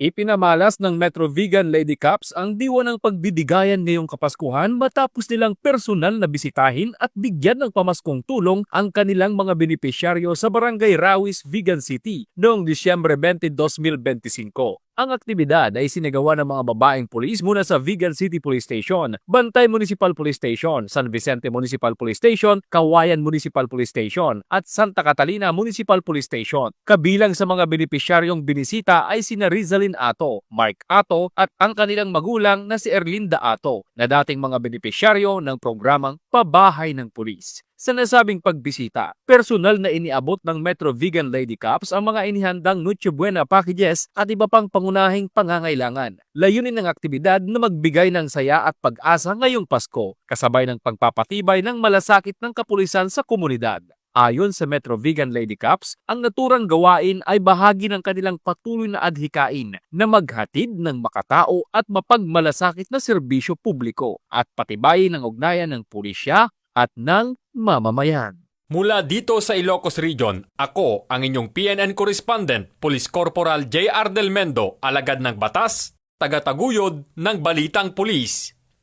Ipinamalas ng Metro Vegan Lady Cups ang diwa ng pagbibigayan ngayong Kapaskuhan matapos nilang personal na bisitahin at bigyan ng pamaskong tulong ang kanilang mga benepisyaryo sa Barangay Rawis, Vigan City noong Disyembre 20, 2025. Ang aktibidad ay sinagawa ng mga babaeng pulis mula sa Vigan City Police Station, Bantay Municipal Police Station, San Vicente Municipal Police Station, Kawayan Municipal Police Station at Santa Catalina Municipal Police Station. Kabilang sa mga benepisyaryong binisita ay sina Rizalin Ato, Mark Ato at ang kanilang magulang na si Erlinda Ato na dating mga benepisyaryo ng programang Pabahay ng Pulis. Sa nasabing pagbisita, personal na iniabot ng Metro Vegan Lady Cups ang mga inihandang Noche Buena packages at iba pang pangunahing pangangailangan. Layunin ng aktibidad na magbigay ng saya at pag-asa ngayong Pasko, kasabay ng pagpapatibay ng malasakit ng kapulisan sa komunidad. Ayon sa Metro Vegan Lady Cups, ang naturang gawain ay bahagi ng kanilang patuloy na adhikain na maghatid ng makatao at mapagmalasakit na serbisyo publiko at patibayin ang ugnayan ng pulisya at ng mamamayan. Mula dito sa Ilocos Region, ako ang inyong PNN correspondent, Police Corporal J.R. Del Mendo, alagad ng batas, tagataguyod ng Balitang Pulis.